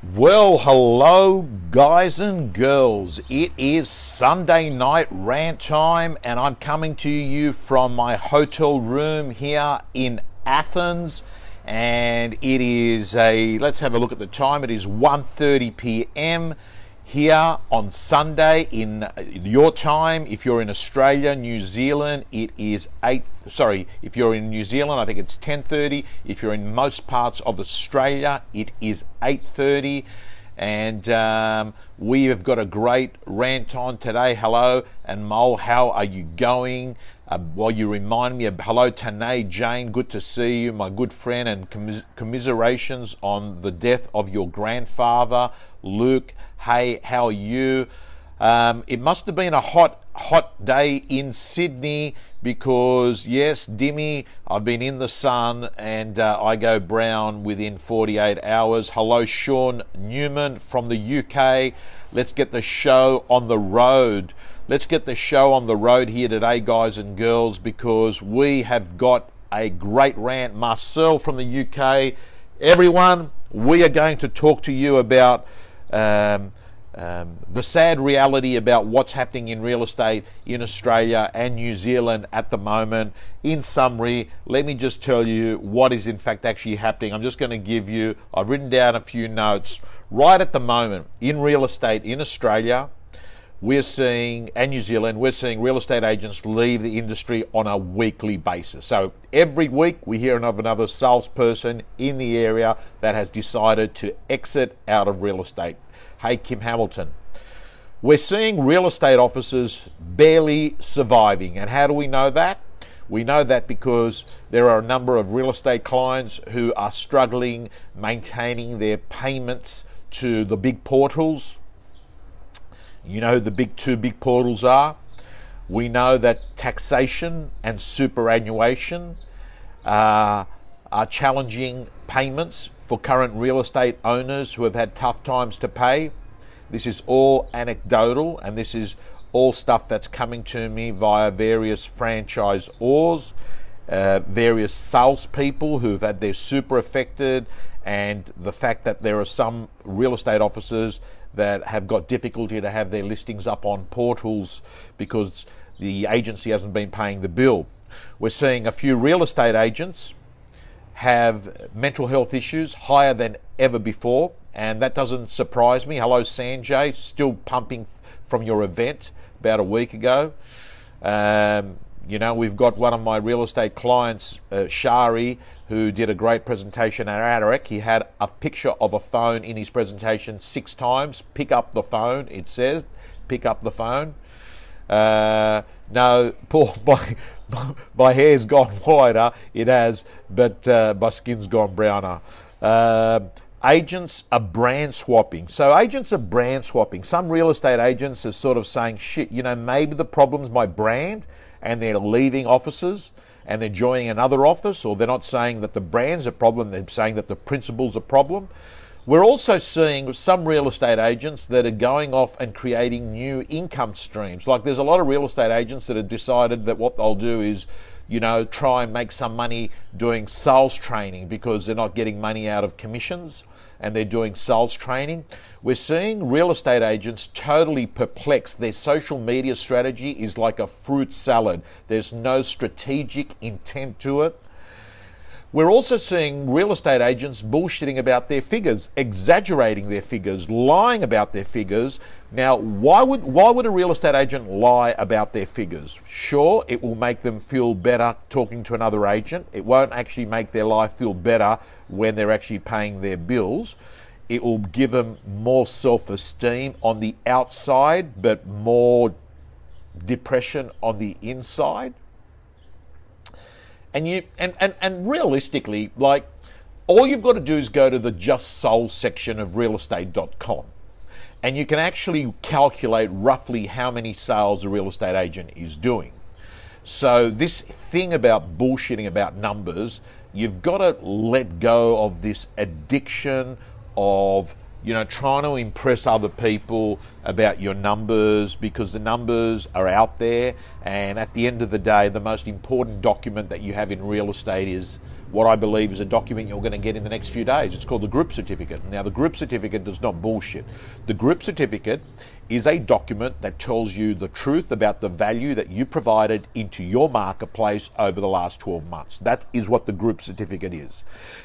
Well, hello, guys and girls. It is Sunday night rant time, and I'm coming to you from my hotel room here in Athens. And it is let's have a look at the time. It is 1:30 p.m. here on Sunday in your time. If you're in Australia, New Zealand, it is if you're in New Zealand, I think it's 10:30. If you're in most parts of Australia, it is 8:30. And we have got a great rant on today. Hello, and Mole, how are you going? While you remind me of hello, Tanae, Jane, good to see you, my good friend, and commiserations on the death of your grandfather, Luke. Hey, how are you? It must have been a hot day in Sydney because, yes, Dimmy, I've been in the sun and I go brown within 48 hours. Hello, Sean Newman from the UK. Let's get the show on the road. Let's get the show on the road here today, guys and girls, because we have got a great rant. Marcel from the UK. Everyone, we are going to talk to you about the sad reality about what's happening in real estate in Australia and New Zealand at the moment. In summary, let me just tell you what is in fact actually happening. I'm just going to give you, I've written down a few notes. Right at the moment, in real estate in Australia, we're seeing, and New Zealand, we're seeing real estate agents leave the industry on a weekly basis. So every week we hear of another salesperson in the area that has decided to exit out of real estate. Hey, Kim Hamilton. We're seeing real estate offices barely surviving. And how do we know that? We know that because there are a number of real estate clients who are struggling maintaining their payments to the big portals. You know who the two big portals are? We know that taxation and superannuation are challenging payments for current real estate owners who have had tough times to pay. This is all anecdotal, and this is all stuff that's coming to me via various franchisors, various salespeople who've had their super affected, and the fact that there are some real estate offices that have got difficulty to have their listings up on portals because the agency hasn't been paying the bill. We're seeing a few real estate agents have mental health issues higher than ever before, and that doesn't surprise me. Hello, Sanjay, still pumping from your event about a week ago. We've got one of my real estate clients, Shari, who did a great presentation at ADREC. He had a picture of a phone in his presentation 6 times. Pick up the phone, it says. Pick up the phone. No, Paul, my hair's gone whiter. It has, but my skin's gone browner. Agents are brand swapping. So agents are brand swapping. Some real estate agents are sort of saying, shit, maybe the problem's my brand, and they're leaving offices and they're joining another office, or they're not saying that the brand's a problem, they're saying that the principal's a problem. We're also seeing some real estate agents that are going off and creating new income streams. Like there's a lot of real estate agents that have decided that what they'll do is, try and make some money doing sales training because they're not getting money out of commissions, and they're doing sales training. We're seeing real estate agents totally perplexed. Their social media strategy is like a fruit salad. There's no strategic intent to it. We're also seeing real estate agents bullshitting about their figures, exaggerating their figures, lying about their figures. Now, why would a real estate agent lie about their figures? Sure, it will make them feel better talking to another agent. It won't actually make their life feel better when they're actually paying their bills. It will give them more self-esteem on the outside, but more depression on the inside. And realistically, like, all you've got to do is go to the Just Sold section of realestate.com, and you can actually calculate roughly how many sales a real estate agent is doing. So this thing about bullshitting about numbers, you've got to let go of this addiction of trying to impress other people about your numbers, because the numbers are out there, and at the end of the day, the most important document that you have in real estate is what I believe is a document you're going to get in the next few days. It's called the group certificate. Now, the group certificate does not bullshit. The group certificate is a document that tells you the truth about the value that you provided into your marketplace over the last 12 months. That is what the group certificate is.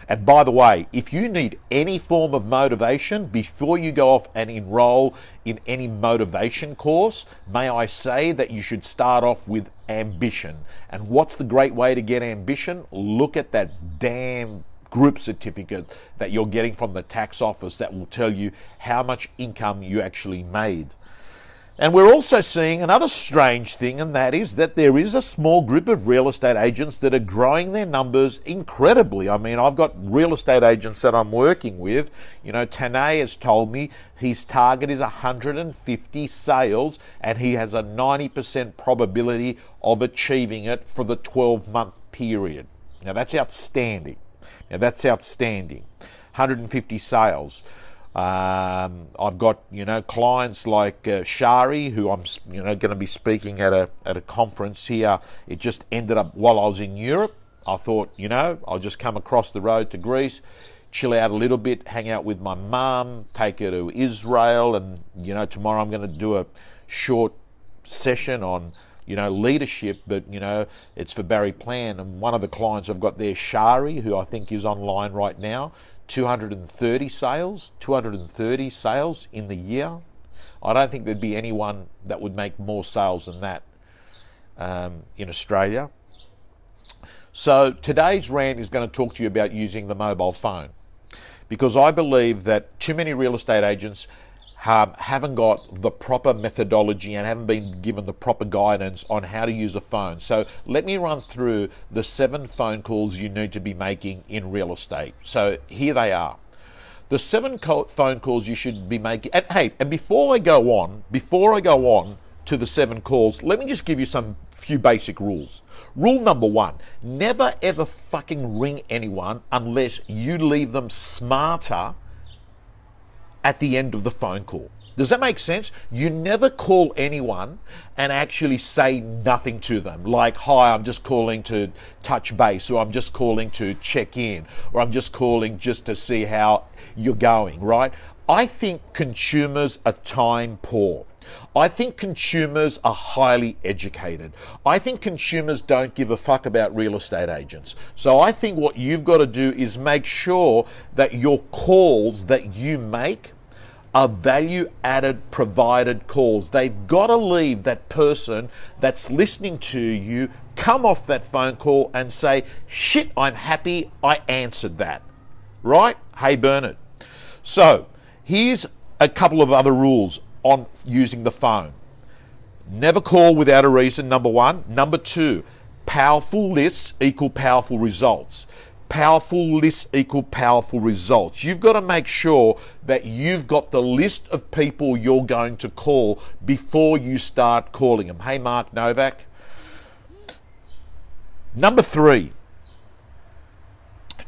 And by the way, if you need any form of motivation before you go off and enroll in any motivation course, may I say that you should start off with ambition. And what's the great way to get ambition? Look at that damn group certificate that you're getting from the tax office that will tell you how much income you actually made. And we're also seeing another strange thing, and that is that there is a small group of real estate agents that are growing their numbers incredibly. I mean, I've got real estate agents that I'm working with. You know, Tane has told me his target is 150 sales, and he has a 90% probability of achieving it for the 12-month period. Now, that's outstanding. 150 sales. I've got, clients like Shari, who I'm, going to be speaking at a conference here. It just ended up while I was in Europe. I thought, I'll just come across the road to Greece, chill out a little bit, hang out with my mum, take her to Israel, and, tomorrow I'm going to do a short session on leadership, but it's for Barry Plan. And one of the clients I've got there, Shari, who I think is online right now, 230 sales in the year. I don't think there'd be anyone that would make more sales than that in Australia. So today's rant is going to talk to you about using the mobile phone, because I believe that too many real estate agents haven't got the proper methodology and haven't been given the proper guidance on how to use a phone. So let me run through the 7 phone calls you need to be making in real estate. So here they are. The 7 phone calls you should be making. And hey, and before I go on to the 7 calls, let me just give you some few basic rules. Rule number 1, never ever fucking ring anyone unless you leave them smarter at the end of the phone call. Does that make sense? You never call anyone and actually say nothing to them. Like, hi, I'm just calling to touch base, or I'm just calling to check in, or I'm just calling just to see how you're going, right? I think consumers are time poor. I think consumers are highly educated. I think consumers don't give a fuck about real estate agents. So I think what you've got to do is make sure that your calls that you make are value-added, provided calls. They've got to leave that person that's listening to you come off that phone call and say, shit, I'm happy I answered that. Right? Hey, Bernard. So here's a couple of other rules on using the phone. Never call without a reason, number 1. Number 2, powerful lists equal powerful results. Powerful lists equal powerful results. You've got to make sure that you've got the list of people you're going to call before you start calling them. Hey, Mark Novak. Number 3,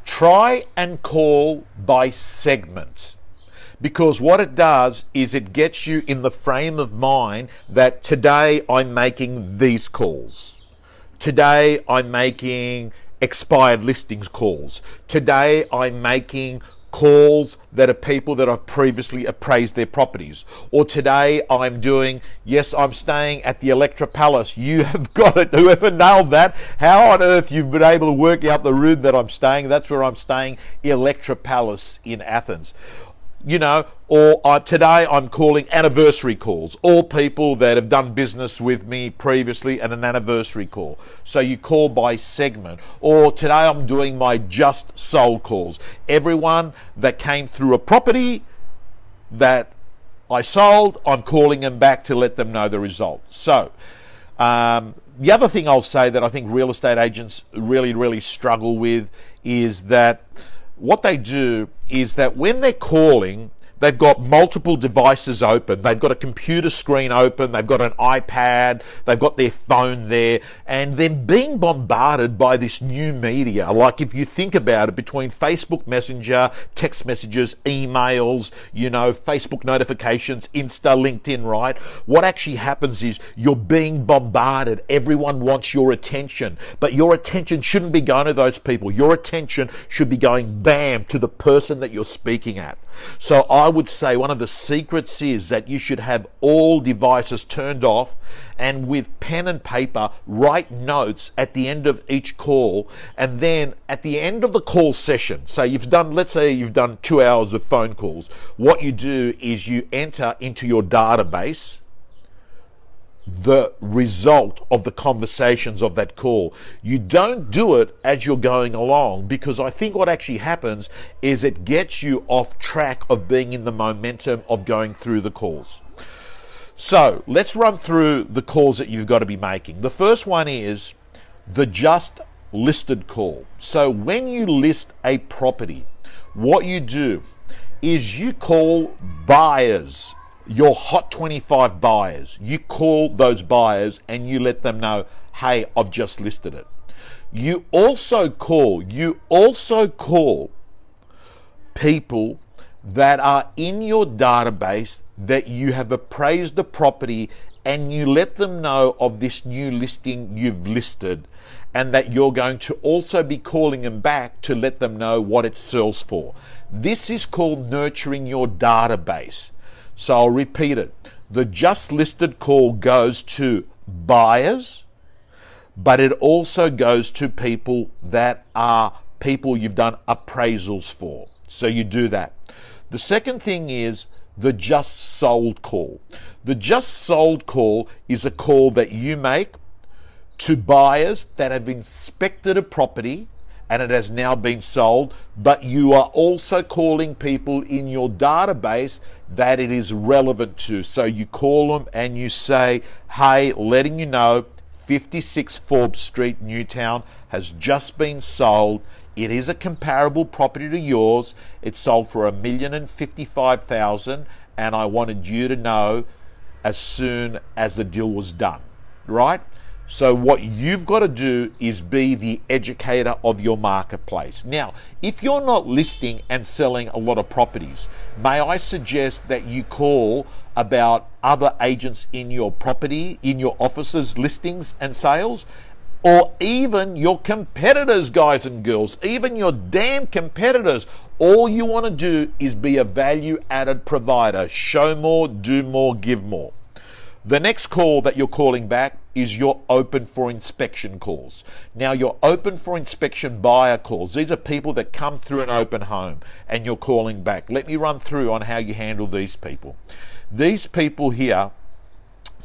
try and call by segment. Because what it does is it gets you in the frame of mind that today I'm making these calls. Today I'm making expired listings calls. Today I'm making calls that are people that have previously appraised their properties. Or today I'm doing, yes, I'm staying at the Electra Palace. You have got it. Whoever nailed that, how on earth you've been able to work out the room that I'm staying? That's where I'm staying, Electra Palace in Athens. Or today I'm calling anniversary calls, all people that have done business with me previously and an anniversary call. So you call by segment. Or today I'm doing my just sold calls. Everyone that came through a property that I sold, I'm calling them back to let them know the result. So the other thing I'll say that I think real estate agents really struggle with is that what they do is that when they're calling, they've got multiple devices open. They've got a computer screen open. They've got an iPad. They've got their phone there. And they're being bombarded by this new media. Like if you think about it, between Facebook Messenger, text messages, emails, Facebook notifications, Insta, LinkedIn, right? What actually happens is you're being bombarded. Everyone wants your attention. But your attention shouldn't be going to those people. Your attention should be going, bam, to the person that you're speaking at. So I would say one of the secrets is that you should have all devices turned off, and with pen and paper write notes at the end of each call, and then at the end of the call session, so let's say you've done 2 hours of phone calls, what you do is you enter into your database the result of the conversations of that call. You don't do it as you're going along, because I think what actually happens is it gets you off track of being in the momentum of going through the calls. So let's run through the calls that you've got to be making. The first one is the just listed call. So when you list a property, what you do is you call buyers, your hot 25 buyers. You call those buyers and you let them know, hey, I've just listed it. You also call people that are in your database that you have appraised the property, and you let them know of this new listing you've listed, and that you're going to also be calling them back to let them know what it sells for. This is called nurturing your database. So I'll repeat it. The just listed call goes to buyers, but it also goes to people that are people you've done appraisals for. So you do that. The second thing is the just sold call. The just sold call is a call that you make to buyers that have inspected a property and it has now been sold, but you are also calling people in your database that it is relevant to. So you call them and you say, hey, letting you know 56 Forbes Street, Newtown has just been sold. It is a comparable property to yours. It sold for $1,055,000, and I wanted you to know as soon as the deal was done, right? So what you've got to do is be the educator of your marketplace. Now, if you're not listing and selling a lot of properties, may I suggest that you call about other agents in your property, in your office's listings and sales, or even your competitors, guys and girls, even your damn competitors. All you want to do is be a value-added provider. Show more, do more, give more. The next call that you're calling back is your open for inspection calls. Now, your open for inspection buyer calls, these are people that come through an open home and you're calling back. Let me run through on how you handle these people. These people here,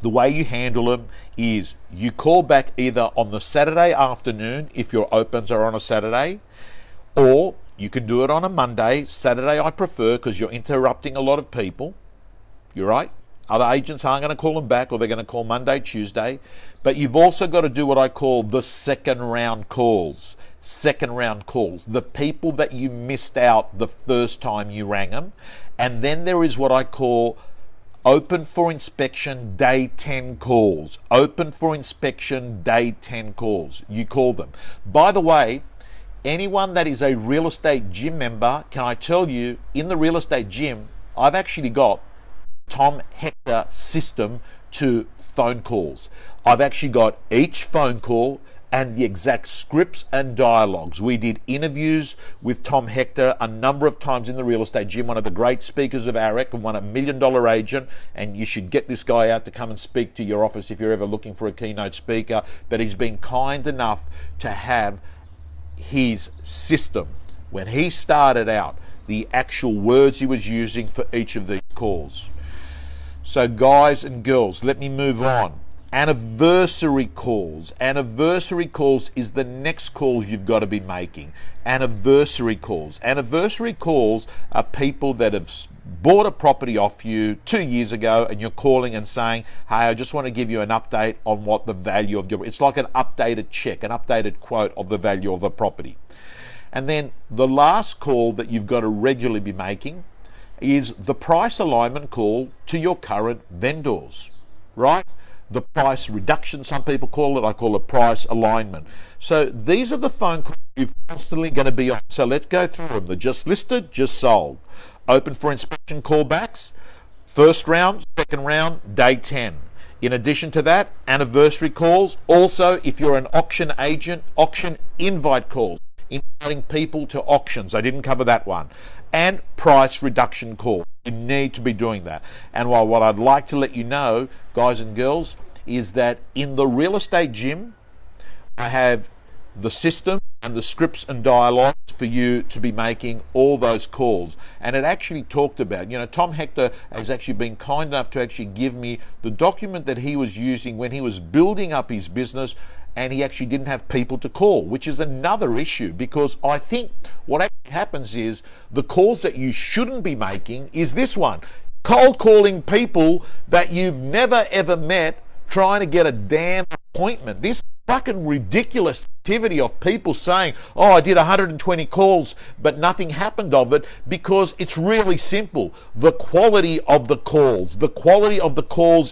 the way you handle them is you call back either on the Saturday afternoon if your opens are on a Saturday, or you can do it on a Monday. Saturday I prefer because you're interrupting a lot of people. You're right. Other agents aren't going to call them back, or they're going to call Monday, Tuesday. But you've also got to do what I call the second round calls. Second round calls. The people that you missed out the first time you rang them. And then there is what I call open for inspection day 10 calls. Open for inspection day 10 calls. You call them. By the way, anyone that is a real estate gym member, can I tell you, in the real estate gym, I've actually got Tom Hector system to phone calls. I've actually got each phone call and the exact scripts and dialogues. We did interviews with Tom Hector a number of times in the real estate gym, one of the great speakers of AREC and one $1 million agent, and you should get this guy out to come and speak to your office if you're ever looking for a keynote speaker. But he's been kind enough to have his system. When he started out, the actual words he was using for each of these calls. So guys and girls, let me move on. Anniversary calls. Anniversary calls is the next calls you've got to be making. Anniversary calls. Anniversary calls are people that have bought a property off you 2 years ago, and you're calling and saying, hey, I just want to give you an update on what the value of your, it's like an updated check, an updated quote of the value of the property. And then the last call that you've got to regularly be making is the price alignment call to your current vendors, right? The price reduction, some people call it, I call it price alignment. So these are the phone calls you're constantly going to be on. So let's go through them. The just listed, just sold. Open for inspection callbacks. First round, second round, day 10. In addition to that, anniversary calls. Also, if you're an auction agent, auction invite calls, inviting people to auctions. I didn't cover that one. And price reduction calls. You need to be doing that. And while what I'd like to let you know, guys and girls, is that in the real estate gym, I have the system and the scripts and dialogues for you to be making all those calls. And it actually talked about, Tom Hector has actually been kind enough to actually give me the document that he was using when he was building up his business, and he actually didn't have people to call, which is another issue, because I think what actually happens is the calls that you shouldn't be making is this one: cold calling people that you've never ever met, trying to get a damn appointment. This fucking ridiculous activity of people saying, oh, I did 120 calls but nothing happened of it, because it's really simple. The quality of the calls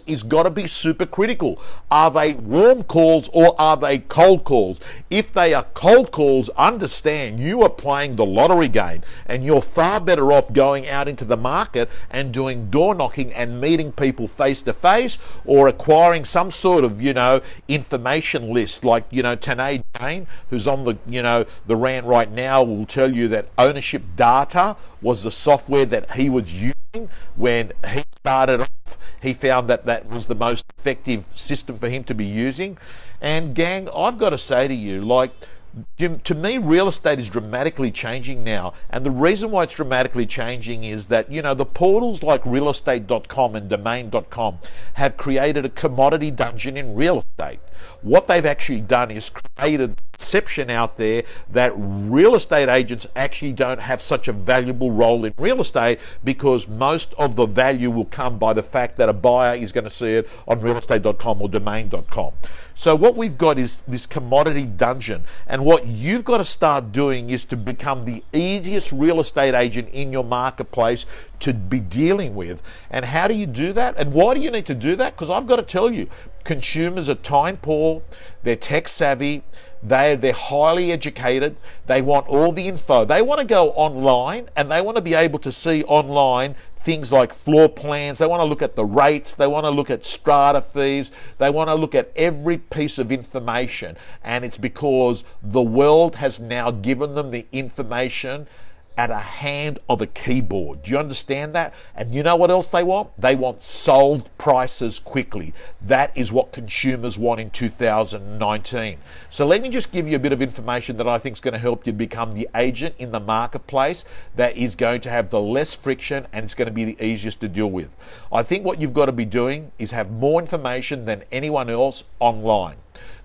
is got to be super critical. Are they warm calls or are they cold calls? If they are cold calls, understand you are playing the lottery game, and you're far better off going out into the market and doing door knocking and meeting people face to face, or acquiring some sort of information list, like Tanae Jane, who's on the rant right now, will tell you that Ownership Data was the software that he was using when he started off. He found that that was the most effective system for him to be using. And gang, I've got to say to you, to me, real estate is dramatically changing now. And the reason why it's dramatically changing is that, the portals like realestate.com and domain.com have created a commodity dungeon in real estate. What they've actually done is created a perception out there that real estate agents actually don't have such a valuable role in real estate, because most of the value will come by the fact that a buyer is going to see it on realestate.com or domain.com. So what we've got is this commodity dungeon, and what you've got to start doing is to become the easiest real estate agent in your marketplace to be dealing with. And how do you do that? And why do you need to do that? Because I've got to tell you, consumers are time poor, they're tech savvy, they're highly educated, they want all the info. They want to go online, and they want to be able to see online things like floor plans. They want to look at the rates, they want to look at strata fees, they want to look at every piece of information. And it's because the world has now given them the information at a hand of a keyboard. Do you understand that? And you know what else they want? They want sold prices quickly. That is what consumers want in 2019. So let me just give you a bit of information that I think is going to help you become the agent in the marketplace that is going to have the less friction, and it's going to be the easiest to deal with. I think what you've got to be doing is have more information than anyone else online.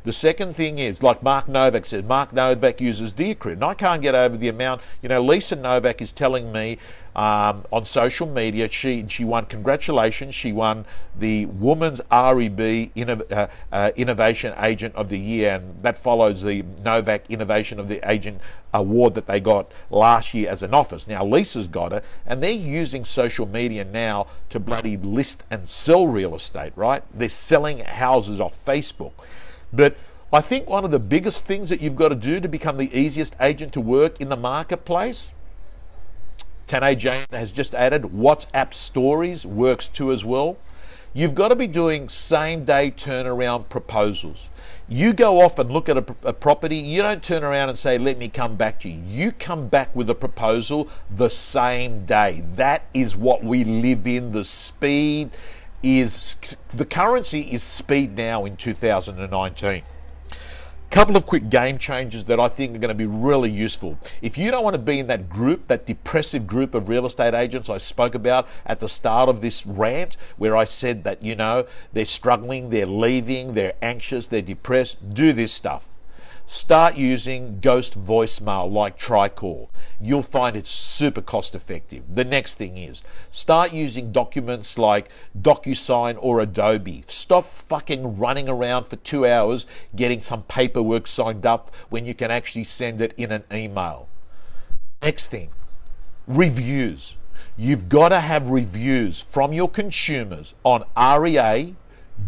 The second thing is, like Mark Novak says, Mark Novak uses Decred, and I can't get over the amount. Lisa Novak is telling me on social media, she won, congratulations, she won the Women's REB Innovation Agent of the Year, and that follows the Novak Innovation of the Agent Award that they got last year as an office. Now Lisa's got it, and they're using social media now to bloody list and sell real estate, right? They're selling houses off Facebook. But I think one of the biggest things that you've got to do to become the easiest agent to work in the marketplace, Tanae Jane has just added WhatsApp stories works too as well. You've got to be doing same day turnaround proposals. You go off and look at a property, you don't turn around and say, let me come back to you. You come back with a proposal the same day. That is what we live in. The currency is speed now in 2019. Couple of quick game changers that I think are going to be really useful. If you don't want to be in that group, that depressive group of real estate agents I spoke about at the start of this rant, where I said that, they're struggling, they're leaving, they're anxious, they're depressed, do this stuff. Start using ghost voicemail like Tricall. You'll find it's super cost effective. The next thing is, start using documents like DocuSign or Adobe. Stop fucking running around for 2 hours getting some paperwork signed up when you can actually send it in an email. Next thing, reviews. You've got to have reviews from your consumers on REA,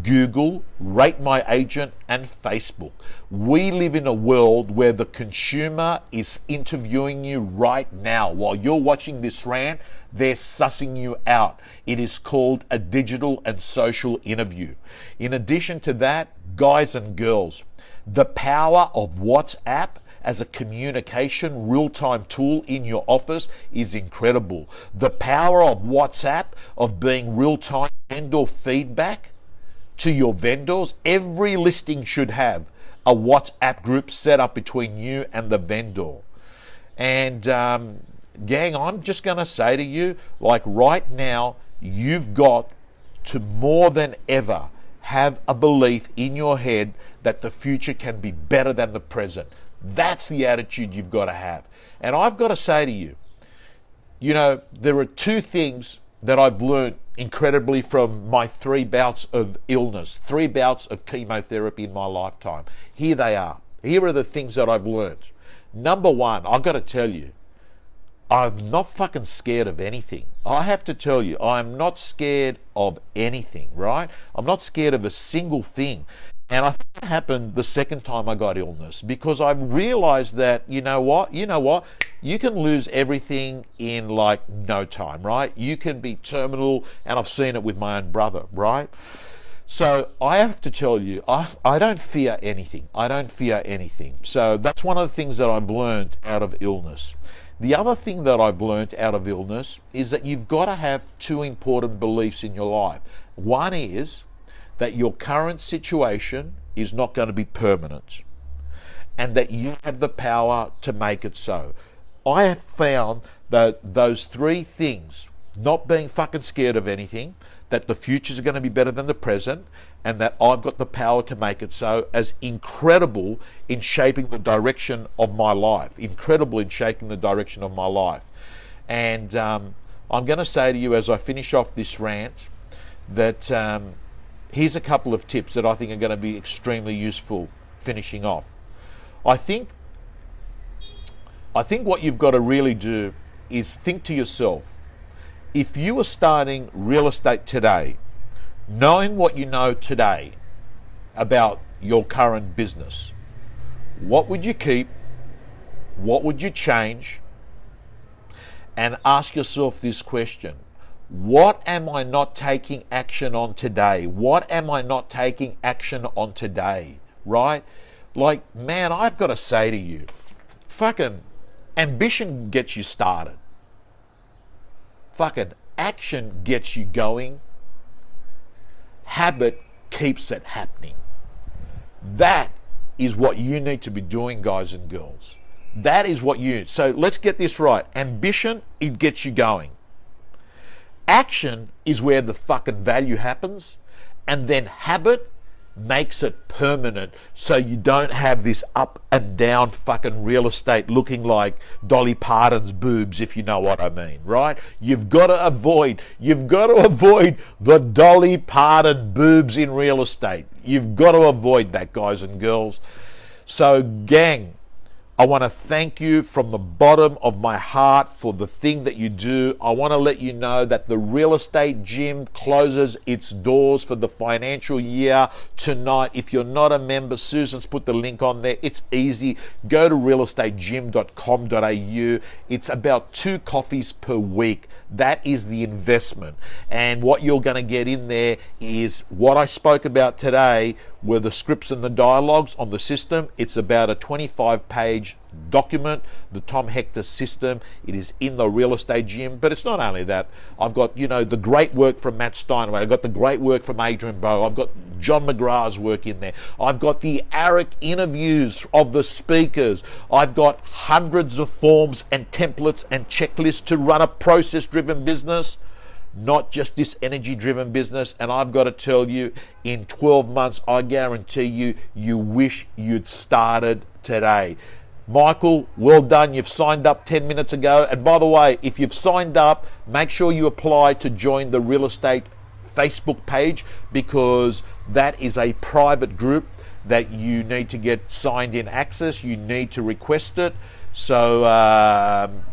Google, Rate My Agent, and Facebook. We live in a world where the consumer is interviewing you right now. While you're watching this rant, they're sussing you out. It is called a digital and social interview. In addition to that, guys and girls, the power of WhatsApp as a communication real-time tool in your office is incredible. The power of WhatsApp of being real-time vendor feedback to your vendors. Every listing should have a WhatsApp group set up between you and the vendor. And gang, I'm just going to say to you, like right now, you've got to more than ever have a belief in your head that the future can be better than the present. That's the attitude you've got to have. And I've got to say to you, you know, there are two things that I've learned incredibly from my 3 bouts of illness, 3 bouts of chemotherapy in my lifetime. Here they are. Here are the things that I've learned. Number one, I've got to tell you, I'm not fucking scared of anything. I have to tell you, I'm not scared of anything, right? I'm not scared of a single thing. And I think it happened the second time I got illness, because I realized that, you know what, you can lose everything in like no time, right? You can be terminal, and I've seen it with my own brother, right? So I have to tell you, I don't fear anything. I don't fear anything. So that's one of the things that I've learned out of illness. The other thing that I've learned out of illness is that you've got to have 2 important beliefs in your life. One is that your current situation is not going to be permanent, and that you have the power to make it so. I have found that those 3 things, not being fucking scared of anything, that the futures are going to be better than the present, and that I've got the power to make it so, as incredible in shaping the direction of my life. Incredible in shaping the direction of my life. And I'm going to say to you as I finish off this rant that here's a couple of tips that I think are going to be extremely useful finishing off. I think what you've got to really do is think to yourself, if you were starting real estate today, knowing what you know today about your current business, what would you keep? What would you change? And ask yourself this question: what am I not taking action on today? What am I not taking action on today? Right? Like, man, I've got to say to you, fucking ambition gets you started. Fucking action gets you going. Habit keeps it happening. That is what you need to be doing, guys and girls. That is what so let's get this right. Ambition, it gets you going. Action is where the fucking value happens, and then habit makes it permanent, so you don't have this up and down fucking real estate looking like Dolly Parton's boobs, if you know what I mean, right? You've got to avoid the Dolly Parton boobs in real estate. You've got to avoid that, guys and girls. So gang, I want to thank you from the bottom of my heart for the thing that you do. I want to let you know that the Real Estate Gym closes its doors for the financial year tonight. If you're not a member, Susan's put the link on there. It's easy. Go to realestategym.com.au. It's about 2 coffees per week. That is the investment. And what you're going to get in there is what I spoke about today were the scripts and the dialogues on the system. It's about a 25-page document, the Tom Hector system. It is in the Real Estate Gym. But it's not only that. I've got, the great work from Matt Steinway. I've got the great work from Adrian Bowe. I've got John McGrath's work in there. I've got the ARIC interviews of the speakers. I've got hundreds of forms and templates and checklists to run a process-driven business, not just this energy-driven business. And I've got to tell you, in 12 months, I guarantee you, you wish you'd started today. Michael, well done. You've signed up 10 minutes ago. And by the way, if you've signed up, make sure you apply to join the Real Estate Facebook page, because that is a private group that you need to get signed in access. You need to request it. So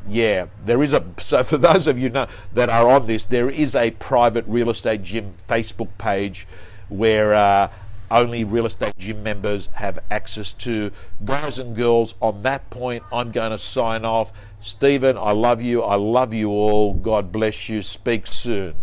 yeah, there is so for those of you that are on this, there is a private Real Estate Gym Facebook page where only Real Estate Gym members have access to. Guys and girls, on that point, I'm going to sign off. Stephen, I love you. I love you all. God bless you. Speak soon.